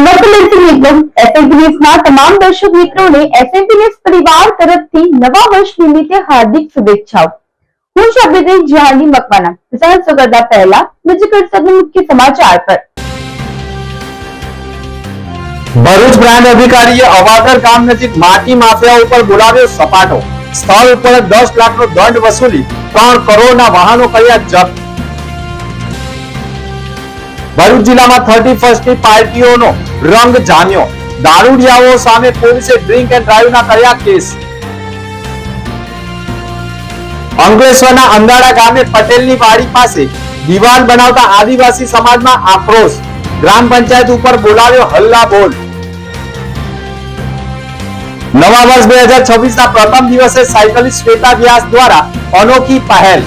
નમસ્તે દર્શક મિત્રો, SMP ન્યૂઝના તમામ દર્શક મિત્રોને SMP ન્યૂઝ પરિવાર તરફથી નવા વર્ષ નિમિત્તે હાર્દિક શુભેચ્છાઓ। હું છું આપની જાની મકવાના। પ્રસારણ કરતા પહેલા નજર કરતા મુખ્ય સમાચાર પર। ભરૂચ પ્રાંત અધિકારીએ અવાદર ગામ નજીક માટી માફિયાઓ ઉપર બોલાવ્યો સપાટો। સ્થળ ઉપર 10 લાખનો દંડ વસૂલી 3 કરોડના વાહનો કર્યા જપ્ત। ભરૂચ જિલ્લામાં 31st ની પાર્ટીઓનો રંગ જામ્યો। દારૂડિયાઓ સામે પોલીસે ડ્રિંક એન્ડ ડ્રાઈવના કર્યા કેસ। અંકલેશ્વરના અંદાડા ગામે પટેલની વાડી પાસે દિવાલ બનાવતા આદિવાસી સમાજમાં આક્રોશ। ગ્રામ પંચાયત ઉપર બોલાવ્યો હલ્લા બોલ। નવા વર્ષ 2026 ના પ્રથમ દિવસે સાયકલિસ્ટ શ્વેતા વ્યાસ દ્વારા અનોખી પહેલ।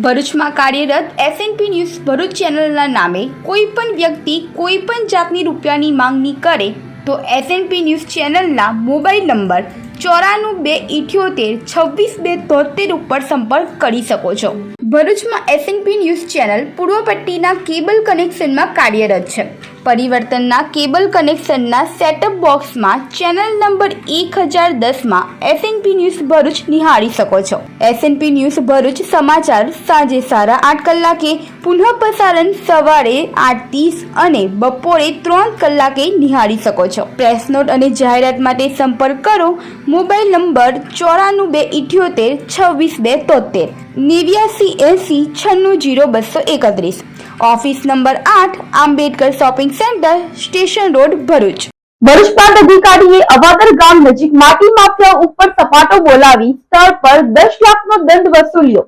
ભરૂચમાં કાર્યરત SMP ન્યૂઝ ભરૂચ ચેનલના નામે કોઈપણ વ્યક્તિ કોઈપણ જાતની રૂપિયાની માંગણી કરે તો SMP ન્યૂઝ ચેનલના મોબાઈલ નંબર 9428762273 ઉપર સંપર્ક કરી શકો છો। ભરૂચમાં SMP ન્યૂઝ ચેનલ પૂર્વ પટ્ટીના કેબલ કનેક્શનમાં કાર્યરત છે। પરિવર્તનના કેબલ કનેક્શનના સેટઅપ બોક્સમાં ચેનલ નંબર 1010માં SMP ન્યૂઝ ભરૂચ નિહાળી શકો છો। SMP ન્યૂઝ ભરૂચ સમાચાર સાંજે 8:30 કલાકે, પુનઃ પ્રસારણ સવારે 8:30 અને બપોરે 3 કલાકે નિહાળી શકો છો। પ્રેસ નોટ અને જાહેરાત માટે સંપર્ક કરો mobile number 9428762273 8980960231। Office number 8 Ambedkar shopping centre station road Bharuch. Bharuch પ્રાંત અધિકારીએ અવાદર ગામ નજીક માટી માફિયા ઉપર સપાટો બોલાવી સ્થળ પર 10 લાખનો દંડ વસૂલ્યો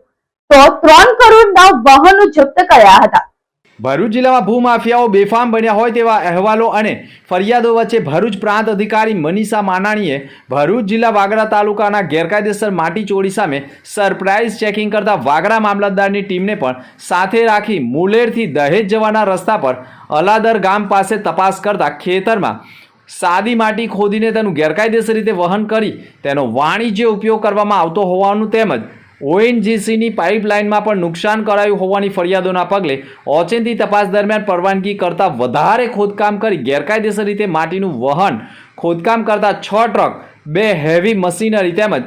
તો 3 કરોડના વાહનો જપ્ત કર્યા હતા। ભરૂચ જિલ્લામાં ભૂમાફિયાઓ બેફામ બન્યા હોય તેવા અહેવાલો અને ફરિયાદો વચ્ચે ભરૂચ પ્રાંત અધિકારી મનીષા માનાણીએ ભરૂચ જિલ્લા વાગરા તાલુકાના ગેરકાયદેસર માટી ચોરી સામે સરપ્રાઇઝ ચેકિંગ કરતા વાગરા મામલતદારની ટીમને પણ સાથે રાખી મુલેરથી દહેજ જવાના રસ્તા પર અલાદર ગામ પાસે તપાસ કરતા ખેતરમાં સાદી માટી ખોદીને તેનું ગેરકાયદેસર રીતે વહન કરી તેનો વાણિજ્ય ઉપયોગ કરવામાં આવતો હોવાનું તેમજ ONGCની પાઇપલાઇનમાં પણ નુકસાન કરાયું હોવાની ફરિયાદોના પગલે ઓચિંતી તપાસ દરમિયાન પરવાનગી કરતાં વધારે ખોદકામ કરી ગેરકાયદેસર રીતે માટીનું વહન ખોદકામ કરતા 6 ટ્રક 2 હેવી મશીનરી તેમજ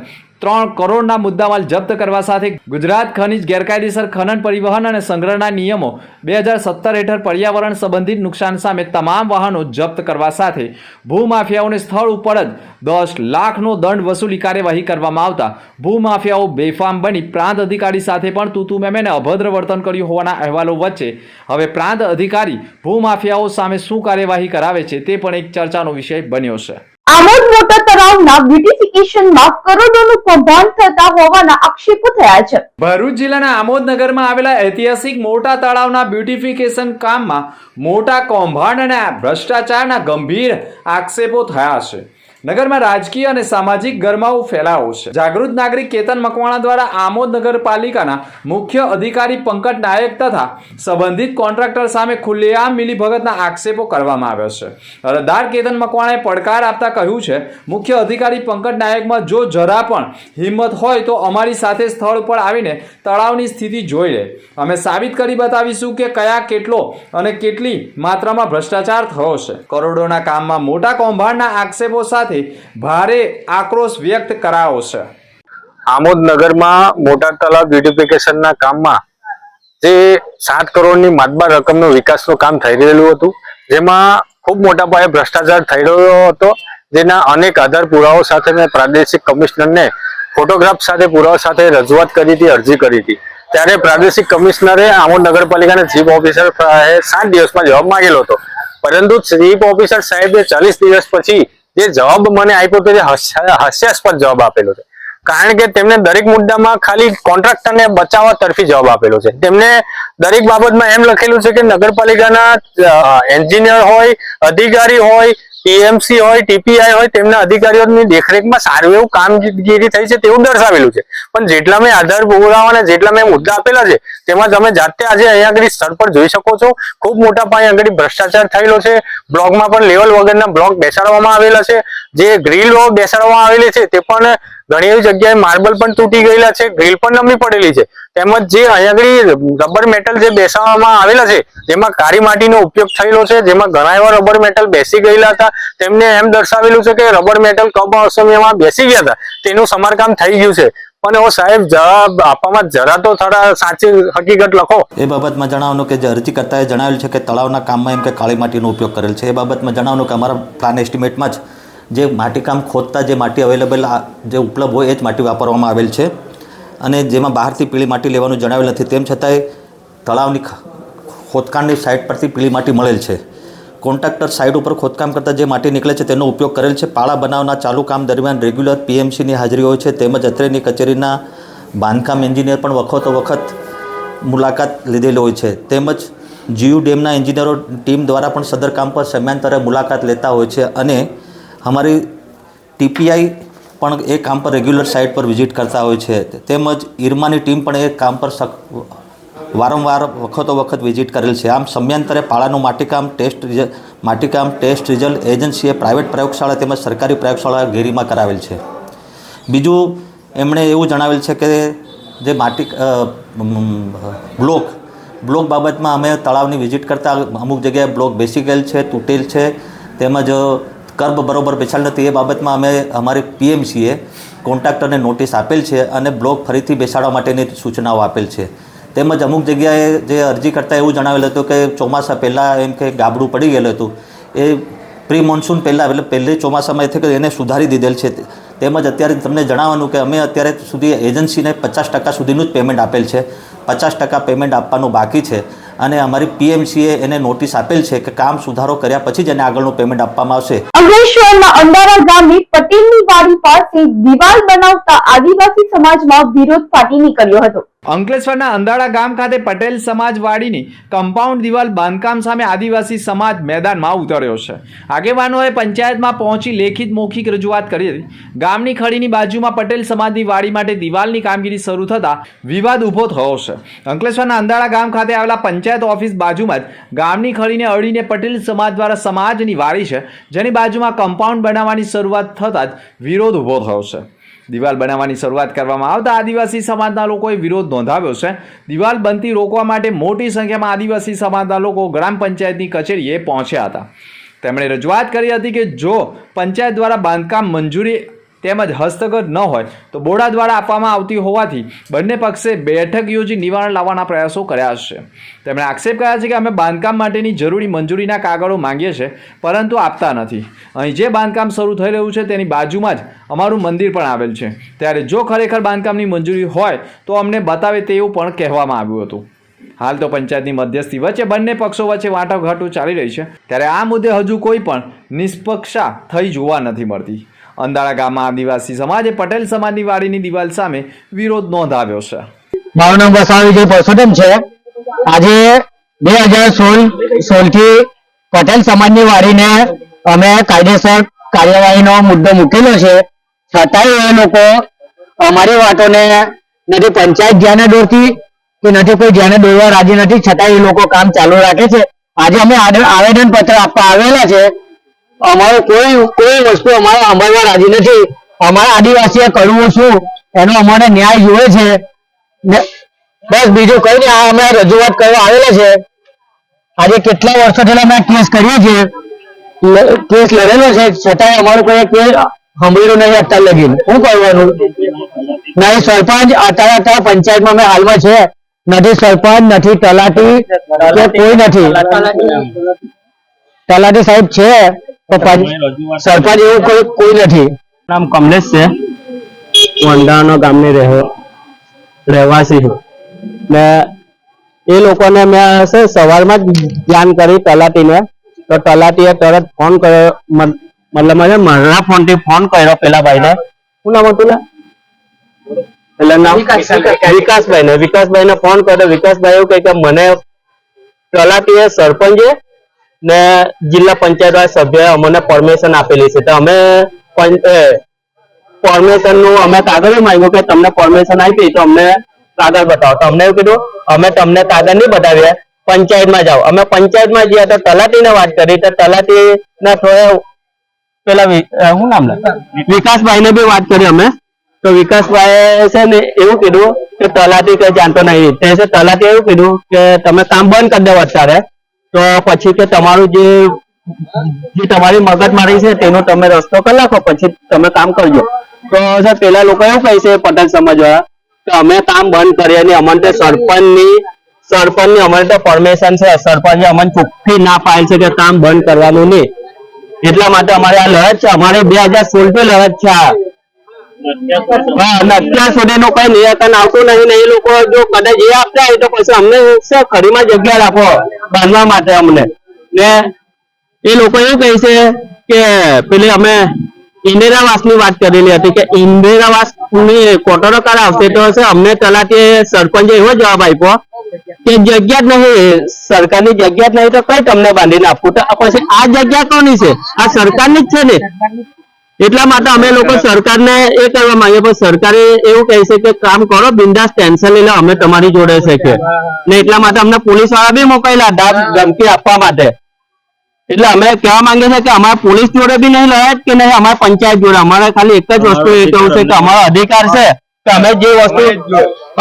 3 કરોડના મુદ્દામાલ જપ્ત કરવા સાથે ગુજરાત ખનિજ ગેરકાયદેસર ખનન પરિવહન અને સંગ્રહના નિયમો 2017 હેઠળ પર્યાવરણ સંબંધિત નુકસાન સામે તમામ વાહનો જપ્ત કરવા સાથે ભૂમાફિયાઓને સ્થળ ઉપર જ 10 લાખનો દંડ વસૂલી કાર્યવાહી કરવામાં આવતા ભૂમાફિયાઓ બેફામ બની પ્રાંત અધિકારી સાથે પણ તૂતુ મેમેને અભદ્ર વર્તન કર્યું હોવાના અહેવાલો વચ્ચે હવે પ્રાંત અધિકારી ભૂમાફિયાઓ સામે શું કાર્યવાહી કરાવે છે તે પણ એક ચર્ચાનો વિષય બન્યો છે। આમોદ મોટા તળાવના બ્યુટિફિકેશનમાં કરોડોનું કૌભાંડ થતા હોવાના આક્ષેપો થયા છે। ભરૂચ જિલ્લાના આમોદ નગરમાં આવેલા ઐતિહાસિક મોટા તળાવના બ્યુટિફિકેશન કામમાં મોટા કૌભાંડ અને ભ્રષ્ટાચારના ગંભીર આક્ષેપો થયા છે। નગરમાં રાજકીય અને સામાજિક ગરમાવો ફેલાયો છે। જાગૃત નાગરિક કેતન મકવાણા દ્વારા આમોદ નગરપાલિકાના મુખ્ય અધિકારી પંકજ નાયક તથા સંબંધિત કોન્ટ્રાક્ટર સામે ખુલ્લેઆમ મિલીભગતના આક્ષેપો કરવામાં આવ્યો છે। અરજદાર કેતન મકવાણાએ પડકાર આપતા કહ્યું છે, મુખ્ય અધિકારી પંકજ નાયકમાં જો જરા પણ હિંમત હોય તો અમારી સાથે સ્થળ પર આવીને તળાવની સ્થિતિ જોઈ લે। અમે સાબિત કરી બતાવીશું કે કયા કેટલો અને કેટલી માત્રામાં ભ્રષ્ટાચાર થયો છે। કરોડોના કામમાં મોટા કૌભાંડના આક્ષેપો સાથે ભારે આક્રોશ વ્યક્ત કરાયો છે। આમોદ નગરમાં મોટા તળાવ બ્યુટિફિકેશનના કામમાં જે 7 કરોડની માતબાર રકમનો વિકાસનું કામ થઈ રહેલું હતું, જેમાં ખૂબ મોટા પાયે ભ્રષ્ટાચાર થઈ રહ્યો હતો, જેના અનેક આધાર પુરાવાઓ સાથે મેં પ્રાદેશિક કમિશનરને ફોટોગ્રાફ સાથે પુરાવા સાથે રજૂઆત કરી હતી, અરજી કરી હતી। ત્યારે પ્રાદેશિક કમિશનરે આમોદ નગરપાલિકાના ચીફ ઓફિસર 7 દિવસમાં જવાબ માંગેલો હતો, પરંતુ ચીફ ઓફિસર સાહેબે 40 દિવસ પછી જે જવાબ મને આપ્યો તો હાસ્યાસ્પદ જવાબ આપેલો છે। કારણ કે તેમને દરેક મુદ્દામાં ખાલી કોન્ટ્રાક્ટરને બચાવવા તરફી જવાબ આપેલો છે। તેમને દરેક બાબતમાં એમ લખેલું છે કે નગરપાલિકાના એન્જિનિયર હોય, અધિકારી હોય ટીએમસી હોય, ટીપીઆઈ હોય, તેમના અધિકારીઓની દેખરેખમાં સારું એવું કામગીરી થઈ છે તેવું દર્શાવેલું છે. પણ જેટલા મેં આધાર પુરાવા અને જેટલા મેં મુદ્દા આપેલા છે તેમાં તમે જાતે આજે અહીંયા આગળ સ્થળ પર જોઈ શકો છો, ખૂબ મોટા પાયે આગળ ભ્રષ્ટાચાર થયેલો છે. બ્લોકમાં પણ લેવલ વગરના બ્લોક બેસાડવામાં આવેલા છે. જે ગ્રીલ બેસાડવામાં આવેલી છે તે પણ ઘણી એવી જગ્યાએ માર્બલ પણ તૂટી ગયેલા છે, ગ્રીલ પણ નમી પડેલી છે. તેમજ જે અહીંયા આગળ રબર મેટલ જે બેસાડવામાં આવેલા છે જેમાં કાળી માટીનો ઉપયોગ થયેલો છે, જેમાં ઘણા એવા રબર મેટલ બેસી ગયેલા હતા. તેમને એમ દર્શાવેલું છે કે રબર મેટલ કમોસમીમાં બેસી ગયા હતા, તેનું સમારકામ થઈ ગયું છે. પણ એવો સાહેબ જવાબ આપવામાં જરા તો થોડા સાચી હકીકત લખો. એ બાબતમાં જણાવવાનું કે જે અરજીકર્તાએ જણાવેલ છે કે તળાવના કામમાં એમ કે કાળી માટીનો ઉપયોગ કરેલ છે. એ બાબતમાં જણાવવાનું કે અમારા પ્લાન એસ્ટિમેટમાં જ જે માટીકામ ખોદતા જે માટી અવેલેબલ જે ઉપલબ્ધ હોય એ જ માટી વાપરવામાં આવેલ છે અને જેમાં બહારથી પીળી માટી લેવાનું જણાવેલ નથી. તેમ છતાંય તળાવની ખોદકામની સાઇટ પરથી પીળી માટી મળેલ છે. કોન્ટ્રાક્ટર સાઇટ ઉપર ખોદકામ કરતાં જે માટી નીકળે છે તેનો ઉપયોગ કરેલ છે. પાળા બનાવના ચાલુ કામ દરમિયાન રેગ્યુલર પીએમસીની હાજરી હોય છે, તેમજ અત્રેની કચેરીના બાંધકામ એન્જિનિયર પણ વખતો વખત મુલાકાત લીધેલી હોય છે. તેમજ જીયુ ડેમના એન્જિનિયરો ટીમ દ્વારા પણ સદર કામ પર સમયાંતરે મુલાકાત લેતા હોય છે અને અમારી ટીપીઆઈ પણ એ કામ પર રેગ્યુલર સાઇટ પર વિઝિટ કરતા હોય છે. તેમજ ઇરમાની ટીમ પણ એ કામ પર વારંવાર વખતો વખત વિઝિટ કરેલ છે. આમ સમયાંતરે પાળાનું માટીકામ ટેસ્ટ રિઝલ્ટ એજન્સીએ પ્રાઇવેટ પ્રયોગશાળા તેમજ સરકારી પ્રયોગશાળા ઘેરીમાં કરાવેલ છે. બીજું એમણે એવું જણાવેલ છે કે જે બ્લોક બાબતમાં અમે તળાવની વિઝિટ કરતાં અમુક જગ્યાએ બ્લોક બેસી ગયેલ છે, તૂટેલ છે, તેમજ કર્બ બરોબર બેસાડ નથી. એ બાબતમાં અમે અમારી પીએમસીએ કોન્ટ્રાક્ટરને નોટિસ આપેલ છે અને બ્લોક ફરીથી બેસાડવા માટેની સૂચનાઓ આપેલ છે. તેમજ અમુક જગ્યાએ જે અરજી કરતાં એવું જણાવેલું હતું કે ચોમાસા પહેલાં એમ કે ગાબડું પડી ગયેલું હતું, એ પ્રી મોન્સૂન પહેલાં એટલે પહેલે ચોમાસામાં એ કે એને સુધારી દીધેલ છે. તેમજ અત્યારે તમને જણાવવાનું કે અમે અત્યારે સુધી એજન્સીને 50% સુધીનું જ પેમેન્ટ આપેલ છે, 50% પેમેન્ટ આપવાનું બાકી છે અને અમારી પીએમસીએ એને નોટિસ આપેલ છે કે કામ સુધારો કર્યા પછી જ એને આગળનું પેમેન્ટ આપવામાં આવશે. અંકલેશ્વરના અંડારા ગામે પટેલની વાડી પાસે દિવાલ બનાવતા આદિવાસી સમાજમાં વિરોધ ફાટી નીકળ્યો હતો. અંકલેશ્વરના અંદાડા ગામ ખાતે પટેલ સમાજવાડીની કમ્પાઉન્ડ દિવાલ બાંધકામ સામે આદિવાસી સમાજ મેદાનમાં ઉતર્યો છે. આગેવાનોએ પંચાયતમાં પહોંચી લેખિત મૌખિક રજૂઆત કરી હતી. ગામની ખડીની બાજુમાં પટેલ સમાજની વાડી માટે દિવાલની કામગીરી શરૂ થતાં વિવાદ ઊભો થયો છે. અંકલેશ્વરના અંદાડા ગામ ખાતે આવેલા પંચાયત ઓફિસ બાજુમાં જ ગામની ખડીને અડીને પટેલ સમાજ દ્વારા સમાજની વાડી છે, જેની બાજુમાં કમ્પાઉન્ડ બનાવવાની શરૂઆત થતાં જ વિરોધ ઊભો થયો છે. દિવાલ બનાવવાની શરૂઆત કરવામાં આવતા આદિવાસી સમાજના લોકોએ વિરોધ નોંધાવ્યો છે. દિવાલ બનતી રોકવા માટે મોટી સંખ્યામાં આદિવાસી સમાજના લોકો ગ્રામ પંચાયતની કચેરીએ પહોંચ્યા હતા. તેમણે રજૂઆત કરી હતી કે જો પંચાયત દ્વારા બાંધકામ મંજૂરી તેમજ હસ્તગત ન હોય તો બોર્ડ દ્વારા આપવામાં આવતી હોવાથી બંને પક્ષે બેઠક યોજી નિવારણ લાવવાના પ્રયાસો કર્યા છે. તેમણે આક્ષેપ કર્યા છે કે અમે બાંધકામ માટેની જરૂરી મંજૂરીના કાગળો માંગીએ છીએ પરંતુ આપતા નથી. અહીં જે બાંધકામ શરૂ થઈ રહ્યું છે તેની બાજુમાં જ અમારું મંદિર પણ આવેલ છે, ત્યારે જો ખરેખર બાંધકામની મંજૂરી હોય તો અમને બતાવે તેવું પણ કહેવામાં આવ્યું હતું. હાલ તો પંચાયતની મધ્યસ્થી વચ્ચે બંને પક્ષો વચ્ચે વાટાઘાટો ચાલી રહી છે, ત્યારે આ મુદ્દે હજુ કોઈ પણ નિષ્પક્ષતા થઈ જોવા નથી મળતી. અંદાડા ગામમાં આદિવાસી સમાજે પટેલ સમાજની વાડીની દિવાલ સામે વિરોધ નોંધાવ્યો છે. મારું નામ વસાવી જે પરસોત્તમ છે. આજે 2016 થી પટેલ સમાજની વાડીને અમે કાયદેસર કાર્યવાહીનો મુદ્દો મૂકેલો છે, છતાંય એ લોકો અમારી વાતોને નથી પંચાયત ધ્યાને દોરતી કે નથી કોઈ ધ્યાને દોરવા રાજી નથી, છતાં એ લોકો કામ ચાલુ રાખે છે. આજે અમે આવેદન પત્ર આપવા આવેલા છે. અમારું કોઈ વસ્તુ અમારે સાંભળવા રાજી નથી. અમારા આદિવાસીએ કરવું શું એનો અમારે ન્યાય જોઈએ છે. બસ બીજું કઈ નહીં. આ અમે રજૂઆત કરવા આવેલા છે. આજે કેટલા વર્ષોથી અમે કેસ કરીએ છીએ, કેસ લડેલો છે, છતાંય અમારું કોઈ કેસ સાંભળ્યું નહીં અત્યાર લગી. શું કરવાનું? નહીં સરપંચ અત્યારે પંચાયતમાં અમે હાલમાં છે, નથી સરપંચ, નથી તલાટી કે કોઈ નથી. તલાટી સાહેબ છે સરપંચ એવું કોઈ નથી. નામ કમલેશ છે. વંડાનો ગામની રહેવાસી છું. ને એ લોકોને મેં સવારમાં જ જાણ કરી તલાટીને, તો તલાટીએ તરત ફોન કર્યો, મતલબ મારા ફોનથી ફોન કર્યો પેલા ભાઈને. શું નામ હતું? એટલે નામ વિકાસભાઈને ફોન કર્યો. વિકાસભાઈ એવું કહે કે મને તલાટીએ સરપંચે ને જિલ્લા પંચાયત સભ્ય અમને પરમિશન આપેલી છે તો અમે પરમિશન નું અમે કાગળ માંગ્યું કે તમને પરમિશન આપી તો અમને કાગળ બતાવો તો અમને એવું કીધું અમે તમને કાગળ નહીં બતાવીએ, પંચાયતમાં જાઓ. અમે પંચાયતમાં ગયા તો તલાટીને વાત કરી તો તલાટીના થોડા પેલા શું નામ વિકાસભાઈને બી વાત કરી અમે તો વિકાસભાઈ છે ને એવું કીધું કે તલાટી કઈ જાણતો નહીં. તે છે તલાટી એવું કીધું કે તમે કામ બંધ કરી દેવો અત્યારે તો પછી કે તમારું જે તમારી મગજમારી છે તેનો તમે રસ્તો કરી નાખો પછી તમે કામ કરજો. તો સર પેલા લોકો એવું કહે છે પટેલ સમાજવાળા કે અમે કામ બંધ કરીએ ને અમને તો સરપંચની અમારે તો પરમિશન છે, સરપંચે અમને ચોખ્ખી ના પાડેલ છે કે કામ બંધ કરવાનું નહીં. એટલા માટે અમારે આ લડત છે, અમારે 2016 થી લડત છે અત્યાર સુધીનું કઈ નિરાકરણ આવતું નહીં ને એ લોકો જો કદાચ એ આપતા હોય તો પછી અમને ખરીમાં જગ્યા રાખો બાંધવા માટે અમને. ને એ લોકો એવું કહે છે કે પેલી અમે ઇન્દિરાવાસ ની વાત કરેલી હતી કે ઇન્દિરાવાસ ની કોટરો કરાવશે તો અમને તલાટી સરપંચે એવો જવાબ આપ્યો કે જગ્યા જ નહીં, સરકારની જગ્યા જ નહીં તો કઈ તમને બાંધીને આપવું. તો પછી આ જગ્યા કોની છે? આ સરકારની જ છે ને. એટલા માટે અમે લોકો સરકારને એ કરવા માંગીએ પણ સરકારે એવું કહે છે કે કામ કરો બિંદાસ ટેન્શન લઈ લો અમે તમારી જોડે છે કે ને એટલા માટે અમને પોલીસ વાળા બી મોકલેલા ધમકી આપવા માટે. એટલે અમે કહેવા માંગીએ છીએ કે અમારા પોલીસ જોડે બી નહીં લડત કે નહીં અમારા પંચાયત જોડે. અમારે ખાલી એક જ વસ્તુ એ કહું છે કે અમારો અધિકાર છે કે અમે જે વસ્તુ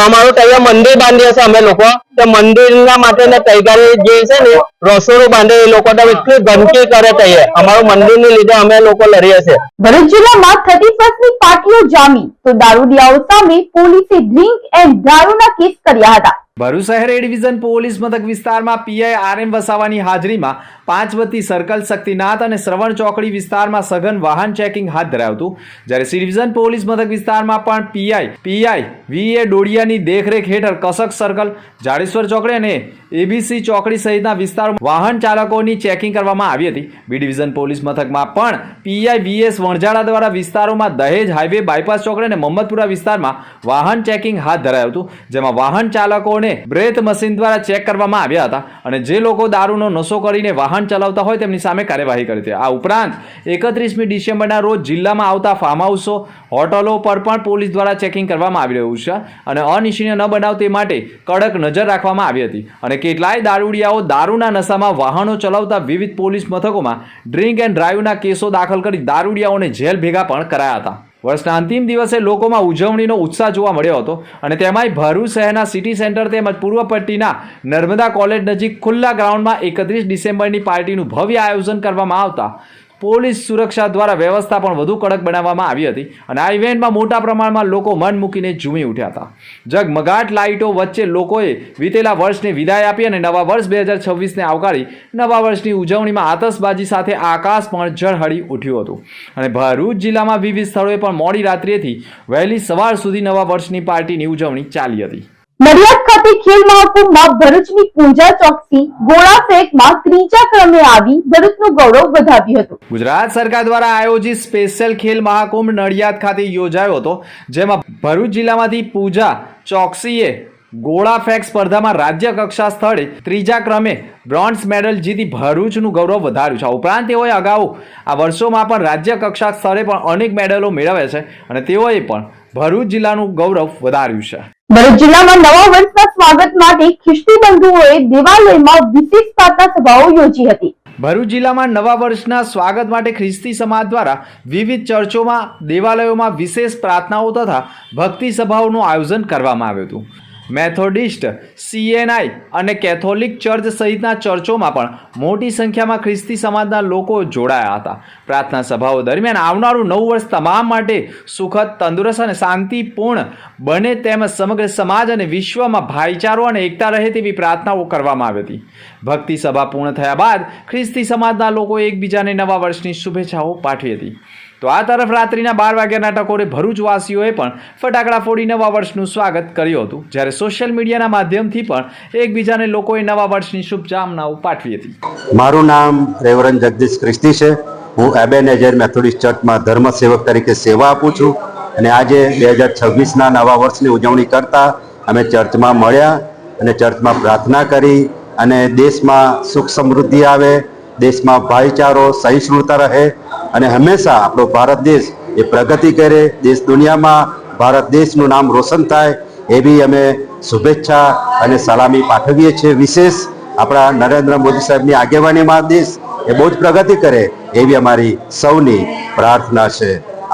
અમારું તૈયાર મંદિર બાંધીએ છીએ અમે લોકો તો મંદિરના માટે તૈયારી જે છે ને રસોડું બાંધે એ લોકો તો એટલી ગંદકી કરે તૈયાર અમારું મંદિરની લીધે અમે લોકો લડીએ છીએ. ભરૂચ જિલ્લામાં 31 ની પાર્ટીઓ જામી તો દારૂડિયાઓ સામે પોલીસે ડ્રિંક એન્ડ દારૂના કેસ કર્યા હતા. ભરૂચ શહેર એ ડિવિઝન પોલીસ મથક વિસ્તારમાં પીઆઈ RM વસાવાની હાજરીમાં 5 વતી સર્કલ શક્તિનાથ અને શ્રવણ ચોકડી વિસ્તારમાં સઘન વાહન ચેકિંગ હાથ ધરાયું. જ્યારે સી ડિવિઝન પોલીસ મથક વિસ્તારમાં પણ પીઆઈ VA ડોડિયાની દેખરેખ હેઠળ કસક સર્કલ, જાડેશ્વર ચોકડી અને ABC ચોકડી સહિતના વિસ્તારોમાં વાહન ચાલકોની ચેકિંગ કરવામાં આવી હતી. બી ડિવિઝન પોલીસ મથકમાં પણ પીઆઈ VS વણઝારા દ્વારા વિસ્તારોમાં દહેજ હાઈવે, બાયપાસ ચોકડી અને મોહમ્મદપુરા વિસ્તારમાં વાહન ચેકિંગ હાથ ધરાયું હતું. જેમાં વાહન ચાલકોને બ્રેથ મશીન દ્વારા ચેક કરવામાં આવ્યા હતા અને જે લોકો દારૂનો નશો કરીને વાહન ચલાવતા હોય તેમની સામે કાર્યવાહી કરી હતી. આ ઉપરાંત 31મી ડિસેમ્બરના રોજ જિલ્લામાં આવતા ફાર્મ હાઉસો, હોટલો પર પણ પોલીસ દ્વારા ચેકિંગ કરવામાં આવી રહ્યું છે અને અનિચ્છનીય ન બનાવ તે માટે કડક નજર રાખવામાં આવી હતી. અને કેટલાય દારૂડિયાઓ દારૂના નશામાં વાહનો ચલાવતા વિવિધ પોલીસ મથકોમાં ડ્રિંક એન્ડ ડ્રાઈવના કેસો દાખલ કરી દારૂડિયાઓને જેલ ભેગા પણ કરાયા હતા. વર્ષના અંતિમ દિવસે લોકોમાં ઉજવણીનો ઉત્સાહ જોવા મળ્યો હતો અને તેમાંય ભરૂચ શહેરના સિટી સેન્ટર તેમજ પૂર્વ પટ્ટીના નર્મદા કોલેજ નજીક ખુલ્લા ગ્રાઉન્ડમાં 31 ડિસેમ્બરની પાર્ટીનું ભવ્ય આયોજન કરવામાં આવતા પોલીસ સુરક્ષા દ્વારા વ્યવસ્થા પણ વધુ કડક બનાવવામાં આવી હતી અને આ ઇવેન્ટમાં મોટા પ્રમાણમાં લોકો મન મૂકીને ઝૂમી ઉઠ્યા હતા. ઝગમગાટ લાઇટો વચ્ચે લોકોએ વિતેલા વર્ષને વિદાય આપી અને નવા વર્ષ 2026ને આવકારી નવા વર્ષની ઉજવણીમાં આતશબાજી સાથે આકાશ પણ ઝળહળી ઉઠ્યું હતું. અને ભરૂચ જિલ્લામાં વિવિધ સ્થળોએ પણ મોડી રાત્રિથી વહેલી સવાર સુધી નવા વર્ષની પાર્ટીની ઉજવણી ચાલી હતી. નડિયાદ ખાતે ખેલ મહાકુંભમાં ભરૂચની પૂજા ચોકસી ગોળા ફેંકમાં ત્રીજા ક્રમે આવી ભરૂચનું ગૌરવ વધાવ્યું હતું. ગુજરાત સરકાર દ્વારા આયોજિત સ્પેશિયલ ખેલ મહાકુંભ નડિયાદ ખાતે યોજાયો હતો. જેમાં ભરૂચ જિલ્લામાંથી પૂજા ચોકસીએ ગોળા ફેંક સ્પર્ધામાં રાજ્ય કક્ષા સ્થળે ત્રીજા ક્રમે બ્રોન્ઝ મેડલ જીતી ભરૂચનું ગૌરવ વધાર્યું છે. આ ઉપરાંત તેઓએ અગાઉ આ વર્ષોમાં પણ રાજ્ય કક્ષા સ્થળે પણ અનેક મેડલો મેળવ્યા છે અને તેઓએ પણ ભરૂચ જિલ્લાનું ગૌરવ વધાર્યું છે. ભરૂચ જિલ્લામાં નવા વર્ષના સ્વાગત માટે ખ્રિસ્તી બંધુઓએ દેવાલયમાં વિશેષ પ્રાર્થના સભાઓ યોજી હતી. ભરૂચ જિલ્લામાં નવા વર્ષના સ્વાગત માટે ખ્રિસ્તી સમાજ દ્વારા વિવિધ ચર્ચોમાં, દેવાલયોમાં વિશેષ પ્રાર્થનાઓ તથા ભક્તિ સભાઓનું આયોજન કરવામાં આવ્યું હતું. મેથોડિસ્ટ, CNI અને કેથોલિક ચર્ચ સહિતના ચર્ચોમાં પણ મોટી સંખ્યામાં ખ્રિસ્તી સમાજના લોકો જોડાયા હતા. પ્રાર્થના સભાઓ દરમિયાન આવનારું નવું વર્ષ તમામ માટે સુખદ, તંદુરસ્ત અને શાંતિપૂર્ણ બને તેમજ સમગ્ર સમાજ અને વિશ્વમાં ભાઈચારો અને એકતા રહે તેવી પ્રાર્થનાઓ કરવામાં આવી હતી. ભક્તિ સભા પૂર્ણ થયા બાદ ખ્રિસ્તી સમાજના લોકોએ એકબીજાને નવા વર્ષની શુભેચ્છાઓ પાઠવી હતી. તો આ તરફ રાત્રિના 12 વાગ્યાના ટકોરે ભરૂચવાસીઓએ પણ ફટાકડા ફોડી નવા વર્ષનું સ્વાગત કર્યું હતું. જ્યારે સોશિયલ મીડિયાના માધ્યમથી પણ એકબીજાને લોકોએ નવા વર્ષની શુભકામનાઓ પાઠવી હતી. મારું નામ રેવરન જગદીશ ક્રિસ્તી છે. હું એબેનેઝર મેથોડિસ્ટ ચર્ચમાં ધર્મસેવક તરીકે સેવા આપું છું અને આજે 2026ના નવા વર્ષની ઉજવણી કરતા અમે ચર્ચમાં મળ્યા અને ચર્ચમાં પ્રાર્થના કરી અને દેશમાં સુખ સમૃદ્ધિ આવે દેશમાં ભાઈચારો સહિષ્ણુતા રહે અને હંમેશા આપણો ભારત દેશ એ પ્રગતિ કરે, દેશ દુનિયામાં ભારત દેશનું નામ રોશન થાય એવી અમે શુભેચ્છા અને સલામી પાઠવીએ છીએ. વિશેષ આપણા નરેન્દ્ર મોદી સાહેબની આગેવાનીમાં દેશ એ બહુ જ પ્રગતિ કરે એવી અમારી સૌની પ્રાર્થના છે.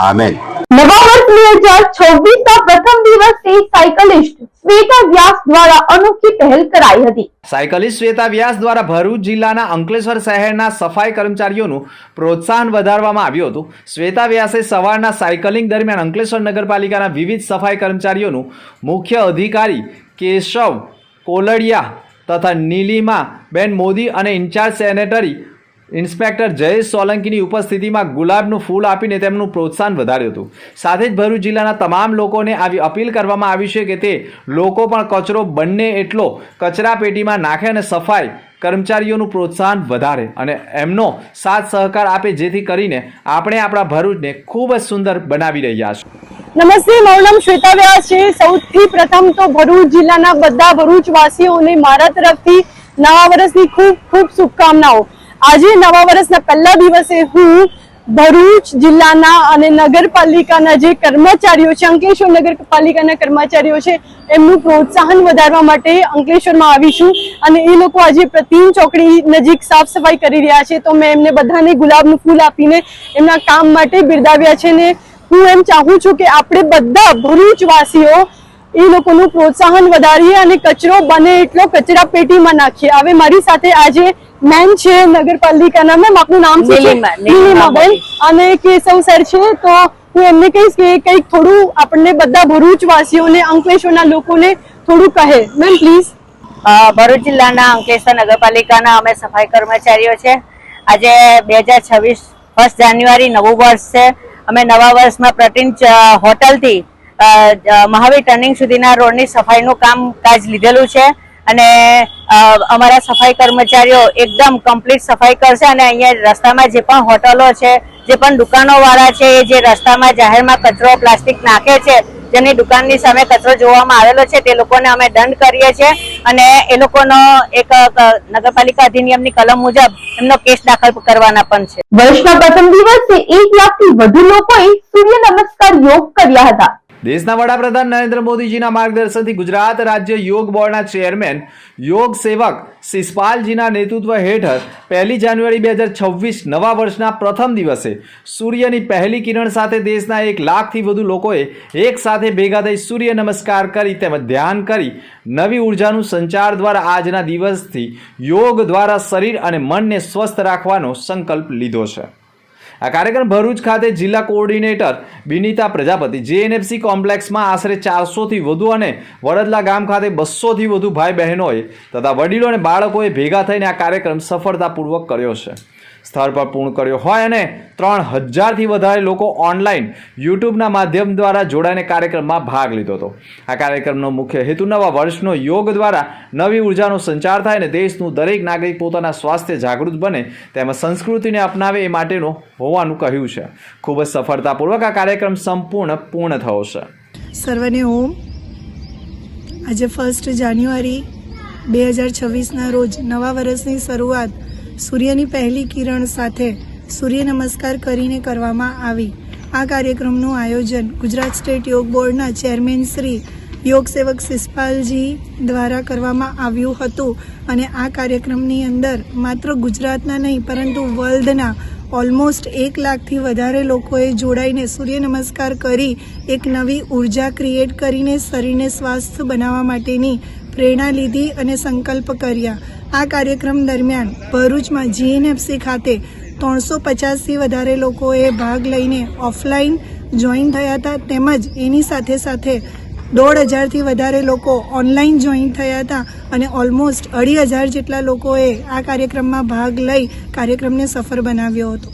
આમેન. નવા વર્ષ 2026 ના પ્રથમ દિવસે સાયકલિસ્ટ શ્વેતા વ્યાસ દ્વારા અનોખી પહેલ કરાઈ હતી. સાયકલિસ્ટ શ્વેતા વ્યાસ દ્વારા ભરૂચ જિલ્લાના અંકલેશ્વર શહેરના સફાઈ કર્મચારીઓનું પ્રોત્સાહન વધારવામાં આવ્યું હતું. શ્વેતા વ્યાસે સવારના સાયકલિંગ દરમિયાન અંકલેશ્વર નગરપાલિકાના વિવિધ સફાઈ કર્મચારીઓનું મુખ્ય અધિકારી કેશવ કોલડિયા તથા નીલિમાબેન મોદી અને ઇન્ચાર્જ સેનેટરી ઇન્સ્પેક્ટર જયેશ સોલંકીની ઉપસ્થિતિમાં ગુલાબનું ફૂલ આપીને તેમનું પ્રોત્સાહન વધાર્યું હતું. સાથે જ ભરૂચ જિલ્લાના તમામ લોકોને આવી અપીલ કરવામાં આવી છે કે તે લોકો પણ કચરો બને એટલો કચરા પેટીમાં નાખે અને સફાઈ કર્મચારીઓનું પ્રોત્સાહન વધારે અને એમનો સાથ સહકાર આપે, જેથી કરીને આપણે આપણા ભરૂચને ખૂબ જ સુંદર બનાવી રહ્યા છે. નમસ્તે, મારું નામ શ્વેતા વ્યાસ છે. સૌથી પ્રથમ તો ભરૂચ જિલ્લાના બધા ભરૂચવાસીઓને મારા તરફથી નવા વર્ષની ખૂબ ખૂબ શુભકામનાઓ. આજે નવા વર્ષના પહેલા દિવસે હું ભરૂચ જિલ્લાના અને નગરપાલિકાના જે કર્મચારીઓ છે, અંકલેશ્વર નગરપાલિકાના કર્મચારીઓ છે, એમનું પ્રોત્સાહન વધારવા માટે અંકલેશ્વરમાં આવી છું અને એ લોકો આજે પ્રતિમ ચોકડી નજીક સાફ સફાઈ કરી રહ્યા છે. તો મેં એમને બધાને ગુલાબનું ફૂલ આપીને એમના કામ માટે બિરદાવ્યા છે ને હું એમ ચાહું છું કે આપણે બધા ભરૂચવાસીઓ એ લોકોનું પ્રોત્સાહન વધારીએ અને કચરો બને એટલો કચરા પેટીમાં નાખીએ. હવે મારી સાથે આજે મેન છે નગરપાલિકાના, મેમ આપનું નામ શું છે? નીલિમાબેન. અને કેશવ સર છે. તો હું એમને કહીશ કે કંઈક થોડું આપણને બધા ભરૂચવાસીઓને અંકલેશ્વરના લોકોને થોડું કહે. Ma'am please. ભરૂચ જિલ્લાના અંકલેશ્વર નગરપાલિકાના અમે સફાઈ કર્મચારીઓ છે. આજે 2026 1 જાન્યુઆરી નવું વર્ષ છે. અમે નવા વર્ષમાં પ્રતિન હોટલથી મહાવીર ટર્નિંગ સુધીના રોડની સફાઈનું કામકાજ લીધેલું છે અને અમારા સફાઈ કર્મચારીઓ એકદમ કમ્પ્લીટ સફાઈ કરશે અને અહીંયા રસ્તામાં જે પણ હોટલો છે, જે પણ દુકાનોવાળા છે, એ જે રસ્તામાં જાહેરમાં કચરો પ્લાસ્ટિક નાખે છે, જેની દુકાનની સામે કચરો જોવામાં આવેલો છે, તે લોકોને અમે દંડ કરીએ છીએ અને એ લોકોનો એક નગરપાલિકા અધિનિયમની કલમ મુજબ એમનો કેસ દાખલ કરવાના પણ છે. વર્ષના પ્રથમ દિવસે 1 લાખથી વધુ લોકોએ સૂર્ય નમસ્કાર યોગ કર્યા હતા. દેશના વડાપ્રધાન નરેન્દ્ર મોદીજીના માર્ગદર્શનથી ગુજરાત રાજ્ય યોગ બોર્ડના ચેરમેન યોગ સેવક શિષપાલજીના નેતૃત્વ હેઠળ 1 જાન્યુઆરી 2026 નવા વર્ષના પ્રથમ દિવસે સૂર્યની પહેલી કિરણ સાથે દેશના 1 લાખથી વધુ લોકોએ એક સાથે ભેગા થઈ સૂર્ય નમસ્કાર કરી તેમજ ધ્યાન કરી નવી ઉર્જાનું સંચાર દ્વારા આજના દિવસથી યોગ દ્વારા શરીર અને મનને સ્વસ્થ રાખવાનો સંકલ્પ લીધો છે. આ કાર્યક્રમ ભરૂચ ખાતે જિલ્લા કોઓર્ડિનેટર બિનિતા પ્રજાપતિ, જેએનએફસી કોમ્પ્લેક્સમાં આશરે 400થી વધુ અને વડદલા ગામ ખાતે 200થી વધુ ભાઈ બહેનોએ તથા વડીલો અને બાળકોએ ભેગા થઈને આ કાર્યક્રમ સફળતાપૂર્વક કર્યો છે. સ્થળ પર પૂર્ણ કર્યો હોય અને 3000થી વધારે લોકો ઓનલાઈન યુટ્યુબના માધ્યમ દ્વારા જોડાઈને કાર્યક્રમમાં ભાગ લીધો હતો. આ કાર્યક્રમનો મુખ્ય હેતુ નવા વર્ષનો યોગ દ્વારા નવી ઉર્જાનો સંચાર થાય અને દેશનું દરેક નાગરિક પોતાના સ્વાસ્થ્ય જાગૃત બને તેમજ સંસ્કૃતિને અપનાવે એ માટેનો હોવાનું કહ્યું છે. ખૂબ જ સફળતાપૂર્વક આ કાર્યક્રમ પૂર્ણ થયો છે. સર્વને ઓમ. આજે 1 જાન્યુઆરી 2026ના રોજ નવા વર્ષની શરૂઆત સૂર્યની પહેલી કિરણ સાથે સૂર્ય નમસ્કાર કરીને કરવામાં આવી. આ કાર્યક્રમનું આયોજન ગુજરાત સ્ટેટ યોગ બોર્ડના ચેરમેન શ્રી યોગ સેવક શિષપાલજી દ્વારા કરવામાં આવ્યું હતું અને આ કાર્યક્રમની અંદર માત્ર ગુજરાતના નહીં પરંતુ વર્લ્ડના ઓલમોસ્ટ 1 લાખથી વધારે લોકોએ જોડાઈને સૂર્ય નમસ્કાર કરી એક નવી ઉર્જા ક્રિએટ કરીને શરીરને સ્વસ્થ બનાવવા માટેની પ્રેરણા લીધી અને સંકલ્પ કર્યા. આ કાર્યક્રમ દરમિયાન ભરૂચમાં જીએનએફસી ખાતે 350થી વધારે લોકોએ ભાગ લઈને ઓફલાઈન જોઈન થયા હતા તેમજ એની સાથે સાથે 1500થી વધારે લોકો ઓનલાઈન જોઈન થયા હતા અને ઓલમોસ્ટ 2500 જેટલા લોકોએ આ કાર્યક્રમમાં ભાગ લઈ કાર્યક્રમને સફળ બનાવ્યો હતો.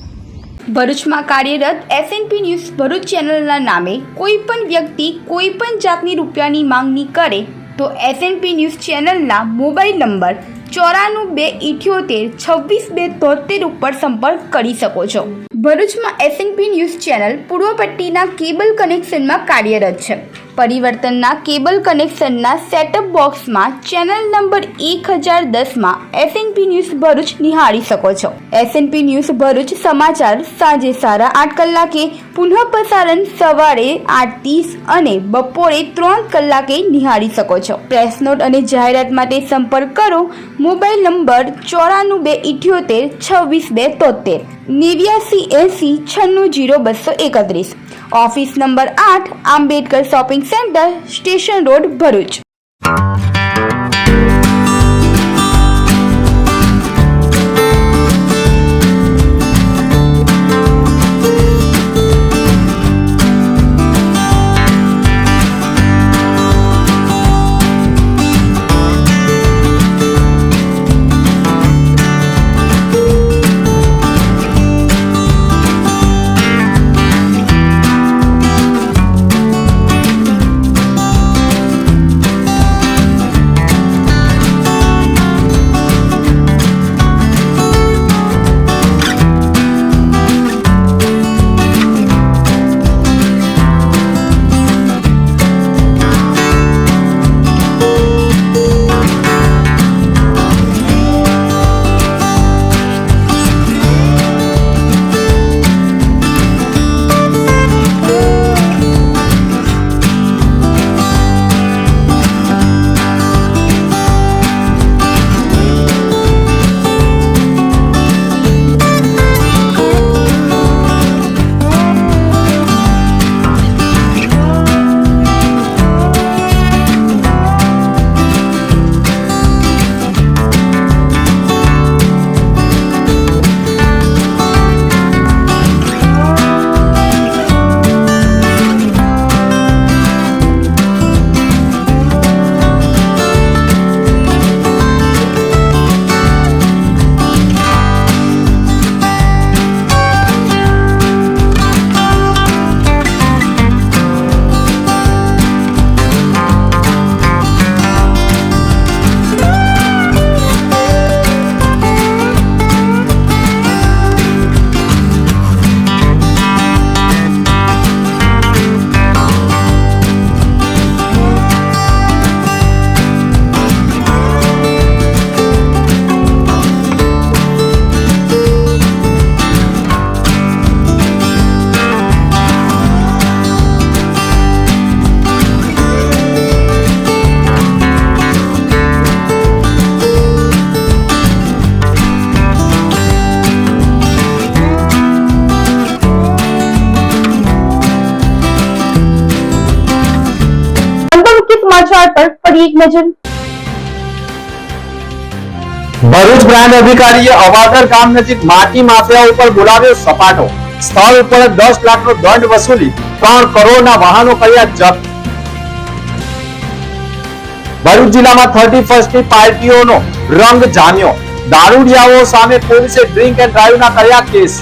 ભરૂચમાં કાર્યરત એસએનપી ન્યૂઝ ભરૂચ ચેનલના નામે કોઈ પણ વ્યક્તિ કોઈ પણ જાતની રૂપિયાની માંગણી કરે તો એસએનપી ન્યૂઝ ચેનલના મોબાઈલ નંબર 9428762273 ઉપર સંપર્ક કરી શકો છો. ભરૂચમાં એસએનપી ન્યૂઝ ચેનલ પૂર્વ પટ્ટીના કેબલ કનેક્શનમાં કાર્યરત છે, પરિવર્તનના કેબલ કનેક્શનના સેટઅપ બોક્સમાં ચેનલ નંબર 1010માં એસએનપી ન્યૂઝ ભરૂચ નિહાળી શકો છો. એસએનપી ન્યૂઝ ભરૂચ સમાચાર સાંજે 8:30 કલાકે, પુનઃ પ્રસારણ સવારે 8:30 અને બપોરે 3 કલાકે નિહાળી શકો છો. પ્રેસ નોટ અને જાહેરાત માટે સંપર્ક કરો. Mobile number 9428762273 8980960231. Office number 8 Ambedkar shopping centre station road Bharuch. समाचार पर फरी एक नजर. ભરૂચ બ્રાન્ડ અધિકારીએ અવાગર ગામ નજીક માટી માફિયાઓ ઉપર બોલાવ્યો સપાટો. સ્થળ ઉપર 10 લાખનો દંડ વસૂલી 3 કરોડના વાહનો કર્યા જપ્ત. ભરૂચ જિલ્લામાં 31મી પાર્ટીઓનો રંગ જામ્યો. દારૂડિયાઓ સામે પોલીસે ડ્રિંક એન્ડ ડ્રાઈવના કર્યા કેસ.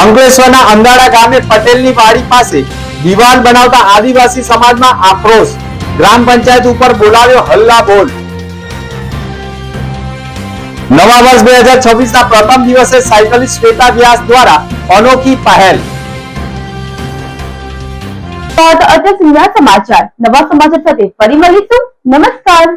અંકલેશ્વરના અંદાડા ગામે પટેલની વાડી પાસે દિવાલ બનાવતા આદિવાસી સમાજમાં આક્રોશ. ગ્રામ પંચાયત ઉપર બોલાવ્યો હલ્લા બોલ. નવા વર્ષ 2026 ના પ્રથમ દિવસે સાયકલિસ્ટ શ્વેતા વ્યાસ દ્વારા અનોખી પહેલ. તો અત્યાર સુધીના સમાચાર. નવા સમાચાર સાથે ફરી મળીશું. નમસ્કાર.